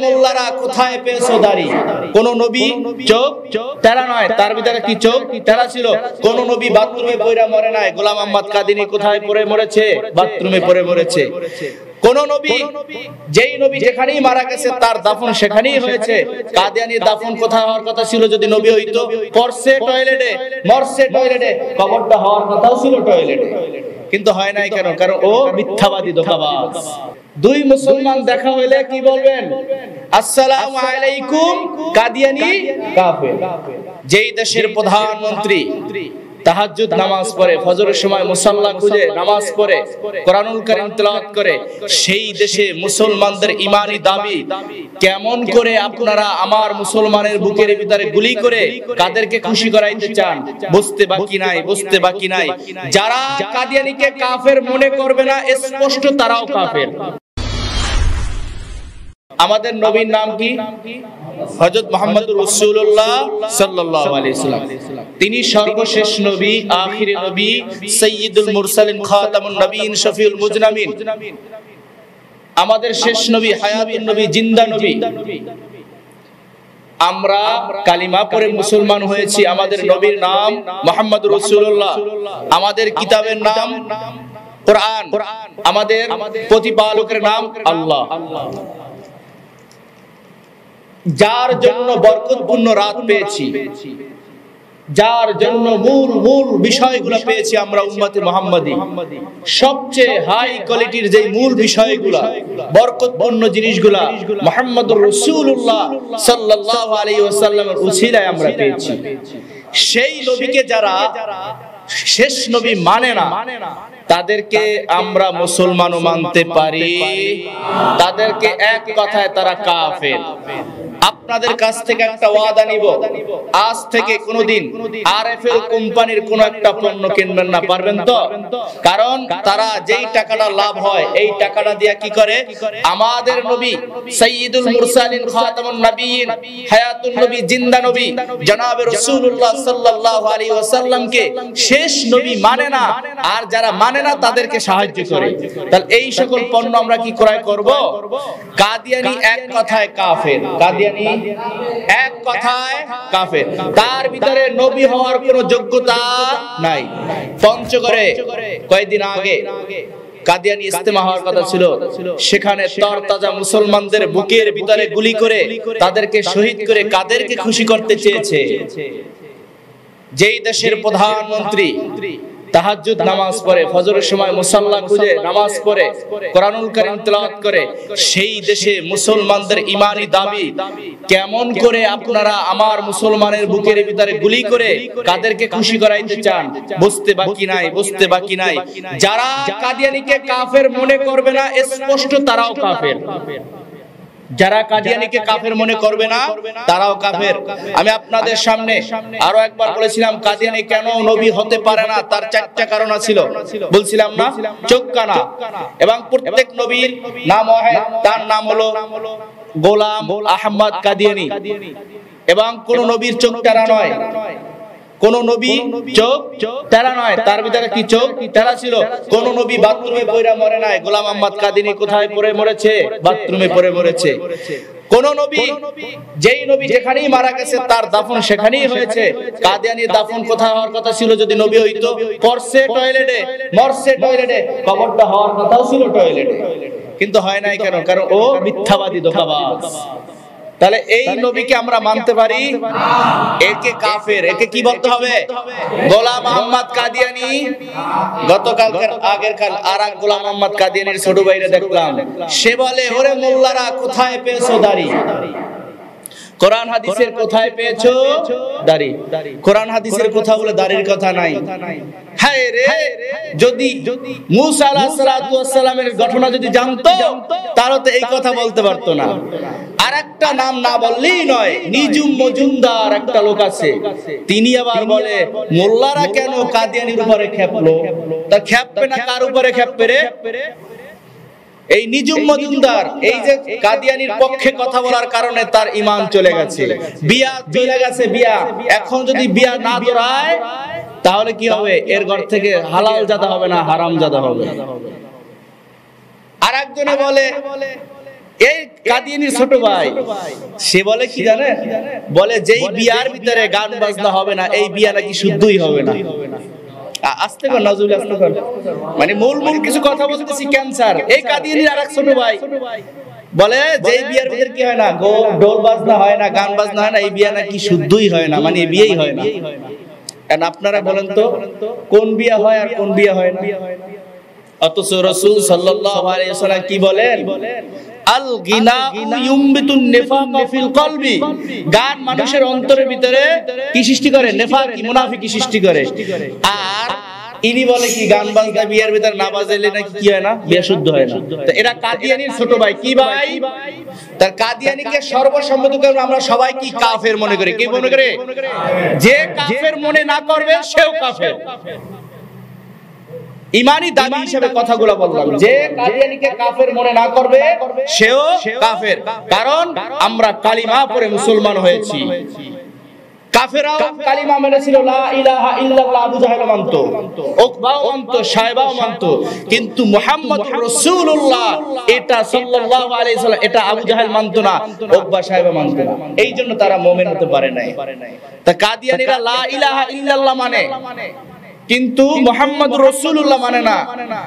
মোল্লারা কোথায় পেয়েছো দাড়ি? কোন নবী চোখ তেরা নয়, তার ভিতরে কি চোখ তেরা ছিল? কোন নবী বাথরুমে পড়ে মরে নাই। গোলাম আহমদ কাদিনী কোথায় পড়ে মরেছে? বাথরুমে পড়ে মরেছে। কোন নবী, যেই নবী যেখানেই মারা গেছে তার দাফন সেখানেই হয়েছে। কাদিয়ানির দাফন কোথায় হওয়ার কথা ছিল যদি নবী হইতো? পড়ছে টয়লেটে, মরছে টয়লেটে, কবরটা হওয়ার কথাও ছিল টয়লেটে, কিন্তু হয় নাই কেন? কারণ ও মিথ্যাবাদী, ধোঁকাবাজ। দুই মুসলমান দেখা হইলে কি বলবেন? আসসালামু আলাইকুম কাদিয়ানি কাফের। যেই দেশের প্রধানমন্ত্রী তাহাজ্জুদ নামাজ পড়ে, ফজরের সময় মুসাল্লা খুঁজে নামাজ পড়ে, কোরআনুল কারীম তেলাওয়াত করে, সেই দেশে মুসলমানদের ঈমানি দাবি কেমন করে আপনারা আমার মুসলমানের বুকের ভিতরে গুলি করে কাদেরকে খুশি করাইতে চান? বুঝতে বাকি নাই, বুঝতে বাকি নাই। যারা কাদিয়ানীকে কাফের মনে করবে না, স্পষ্ট তারাও কাফের। আমাদের নবীর নাম কি? হযরত মুহাম্মদুর রাসূলুল্লাহ সাল্লাল্লাহু আলাইহি ওয়াসাল্লাম। তিনি সর্বশেষ নবী, আখিরি নবী, সাইয়্যিদুল মুরসালিন, খাতামুন নবীন, শফিউল মুজনামিন। আমাদের শেষ নবী, হায়াতুন নবী, জিন্দা নবী। আমরা কালিমা পড়ে মুসলমান হয়েছি। আমাদের নবীর নাম মুহাম্মদুর রাসূলুল্লাহ। আমাদের কিতাবের নাম কোরআন। আমাদের প্রতিপালকের নাম আল্লাহ। যার জন্য বরকতপূর্ণ রাত পেয়েছি, যার জন্য মূল বিষয়গুলো পেয়েছি আমরা উম্মতে মুহাম্মাদি, সবচেয়ে হাই কোয়ালিটির যে মূল বিষয়গুলো, বরকতপূর্ণ জিনিসগুলো মুহাম্মদুর রাসূলুল্লাহ সাল্লাল্লাহু আলাইহি ওয়াসাল্লামের উসিলায় আমরা পেয়েছি। সেই নবীকে যারা শেষ নবী মানে না, তাদেরকে আমরা মুসলমানও মানতে পারি, তাদেরকে এক কথায় তারা কাফের। আপনাদের কাছ থেকে একটা ওয়াদা নিব, আজ থেকে কোনোদিন আরএফএল কোম্পানির কোন একটা পণ্য কিনবেন না, পারবেন তো? কারণ তারা যেই টাকাটা লাভ হয় এই টাকাটা দিয়ে কি করে? আমাদের নবী সাইয়্যিদুল মুরসালিন, খাতামুন নবীন, হায়াতুন নবী, জিন্দা নবী জনাবে রাসূলুল্লাহ সাল্লাল্লাহু আলাইহি ওয়াসাল্লামকে শেষ নবী মানে না, আর যারা মানে না তাদেরকে সাহায্য করে। তাহলে এই সকল পণ্য আমরা কি ক্রয় করব? কাদিয়ানী এক কথায় কাফের, কাদিয়ানী এক কথায় কাফের। তার ভিতরে নবী হওয়ার কোনো যোগ্যতা নাই। পঞ্চগড়ে কয়েকদিন আগে কাদিয়ানী ইজতেমা হওয়ার কথা ছিল, সেখানে তরতাজা মুসলমানদের বুকের ভিতরে গুলি করে তাদেরকে শহীদ করে কাদেরকে খুশি করতে চেয়েছে? যেই দেশের প্রধানমন্ত্রী তাহাজ্জুদ নামাজ পড়ে, ফজরের সময় মুসাল্লা খুঁজে নামাজ পড়ে, কোরআনুল কারীম তেলাওয়াত করে, সেই দেশে মুসলমানদের ঈমানি দাবি কেমন করে আপনারা আমার মুসলমানের বুকের ভিতরে গুলি করে কাদেরকে খুশি করাইতে চান? বুঝতে বাকি নাই, বুঝতে বাকি নাই। যারা কাদিয়ানীকে কাফের মনে করবে না, স্পষ্ট তারাও কাফের। যারা কাদিয়ানীকে কাফের মনে করবে না তারাও কাফের। আমি আপনাদের সামনে আরো একবার বলেছিলাম কাদিয়ানী কেন নবী হতে পারে না, তার চারটা কারণ ছিল, বলছিলাম না? চোখ কানা, এবং প্রত্যেক নবীর নাম হয়, তার নাম হলো গোলাম আহমদ কাদিয়ানী, এবং কোন নবীর চোখ তেরা নয়, কোন নবী চোখ তেরা নয়, তার ভিতরে কি চোখ তেরা ছিল? কোন নবী বাথরুমে পড়ে মরে নাই। গোলাম আহমদ কাদিনী কোথায় পড়ে মরেছে? বাথরুমে পড়ে মরেছে। কোন নবী, যেই নবী যেখানেই মারা গেছে তার দাফন সেখানেই হয়েছে। কাদিয়ানির দাফন কোথায় হওয়ার কথা ছিল যদি নবী হইতো? পড়ছে টয়লেটে, মরছে টয়লেটে, কবরটা হওয়ার কথাও ছিল টয়লেটে, কিন্তু হয় নাই কেন? কারণ ও মিথ্যাবাদী, ধোঁকাবাজ। তাহলে এই নবীকে আমরা মানতে পারি? একে কাফের, একে কি বলতে হবে? গোলাম আহমদ কাদিয়ানী। গতকালকের আগের কাল আরেক গোলাম আহমদ কাদিয়ানীর ছোট ভাইরে দেখলাম, সে বলে ওরে মোল্লারা কোথায় পেয়েছো দাড়ি? কোরআন হাদিসের কোথায় পেয়েছো দাড়ি? কোরআন হাদিসের কথা বলে দাড়ির কথা নাই। হায় রে, যদি মুসা আলাইহিস সালাতু ওয়াস সালামের ঘটনা যদি জানতো তাহলে তো এই কথা বলতে পারতো না। আরেকটা নাম না বললেই নয়, নিজুম মজুমদার একটা লোক আছে, তিনি আবার বলে মোল্লারা কেন কাদিয়ানীর উপরে খেপলো? তা খেপবে না কার উপরে খেপবে রে? এই নিজুম মজুমদার এই যে কাদিয়ানীর পক্ষে কথা বলার কারণে তার ঈমান চলে গেছে, বিয়া চলে গেছে বিয়া। এখন যদি বিয়া না ধরায় তাহলে কি হবে? এর ঘর থেকে হালাল জাদা হবে না, হারাম জাদা হবে। আরেকজনে বলে এই কাদিয়ানির ছোট ভাই সে বলে কি জানে, বলে যেই বিয়ার ভিতরে গান বাজনা হবে না এই বিয়া নাকি শুদ্ধই হবে না। আস্তে কর নাজুল, আস্তে কর, মানে মূল কিছু কথা বলতেছি ক্যান্সার। এই কাদিয়ানির আরেক ছোট ভাই বলে যেই বিয়ার ভিতরে কি হয় না, ঢোল বাজনা হয় না, গান বাজনা হয় না, এই বিয়া নাকি শুদ্ধই হয় না, মানে বিয়েই হয় না। এখন আপনারা বলেন তো কোন বিয়া হয় আর কোন বিয়া হয় না? অথচ রাসূল সাল্লাল্লাহু আলাইহি ওয়াসাল্লাম কি বলেন, আল গিনাউ ইউমবিতুন নিফাকা ফিল কলবি, গান মানুষের অন্তরের ভিতরে কি সৃষ্টি করে? নেফাকি, মুনাফিকি সৃষ্টি করে। আর ইনি বলে কি গান বাজনা বিয়ের ভিতরে না বাজাইলে নাকি কি হয় না, বিয়ে শুদ্ধ হয় না। তো এরা কাদিয়ানির ছোট ভাই। কি ভাই? তার কাদিয়ানিকে সর্বসম্মতভাবে আমরা সবাই কি কাফের মনে করি। কি মনে করে? যে কাফের মনে না করবে সেও কাফের। ইমানি দাবি হিসেবে কথাগুলো বললাম, যে কাদিয়ানিকে কাফের মনে না করবে সেও কাফের। কারণ আমরা কালিমা পড়ে মুসলমান হয়েছি। কাফেররাও কালিমা মেনেছিল, লা ইলাহা ইল্লাল্লাহ, আবু জাহেল মানতো, উকবাও মানতো, শায়বাও মানতো, কিন্তু মুহাম্মদুর রাসূলুল্লাহ এটা সাল্লাল্লাহু আলাইহি ওয়াসাল্লাম এটা আবু জাহেল মানতো না, উকবা শায়বা মানতো না। এইজন্য তারা মুমিন হতে পারে নাই। তা কাদিয়ানীরা লা ইলাহা ইল্লাল্লাহ মানে, কিন্তু মুহাম্মদুর রাসূলুল্লাহ মানে না।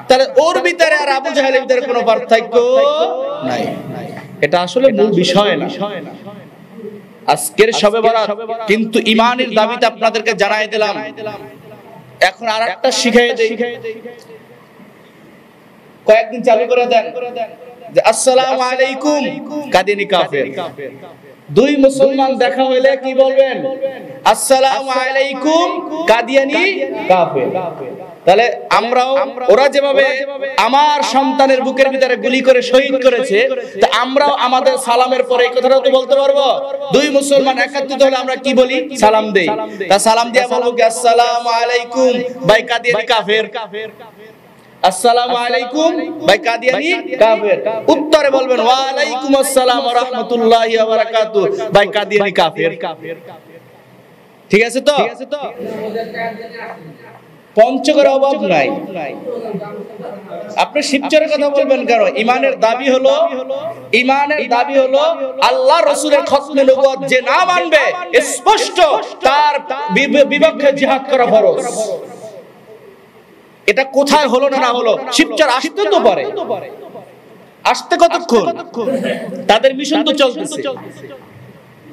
তাহলে ওর ভিতরে আর আবু জাহেলের ভিতরে কোনো পার্থক্য নাই। এটা আসলে মূল বিষয় না আজকের শবে বরাত, কিন্তু ইমানের দাবিতে আপনাদেরকে জানাই দিলাম। এখন আরেকটা শিখাই দেই, কয়েকদিন চালু করে দেন যে আসসালামু আলাইকুম, কাদিয়ানী কাফের। দুই মুসলমান দেখা হইলে কি বলবেন? আসসালামু আলাইকুম, কাদিয়ানী কাফের। তাহলে আমরাও, ওরা যেভাবে আমার সন্তানের বুকের ভিতরে গুলি করে শহীদ করেছে, তা আমরাও আমাদের সালামের পরে এই কথাটাও তো বলতে পারবো। দুই মুসলমান একত্রিত হলে আমরা কি বলি? সালাম দেই। তা সালাম দিয়া বলবো কি আসসালামু আলাইকুম ভাই কাদিয়ানী কাফের, আসসালামু আলাইকুম ভাই কাদিয়ানী কাফের। উত্তরে বলবেন ওয়া আলাইকুম আসসালাম ওয়া রাহমাতুল্লাহি ওয়া বারাকাতুহু ভাই কাদিয়ানী কাফের। ঠিক আছে তো? পঞ্চকের অভাব নাই। আপনি শিবচরের কথা বলবেন কেন? ইমানের দাবি হলো, ইমানের দাবি হলো আল্লাহ রাসূলের খতমে নবুয়ত যে না মানবে, স্পষ্ট তার বিপক্ষে জিহাদ করা ফরজ। এটা কোথায় হলো না হলো? শিবচর আসতে তো পারে, আসতে কতক্ষণ? তাদের মিশন তো চলতেছে।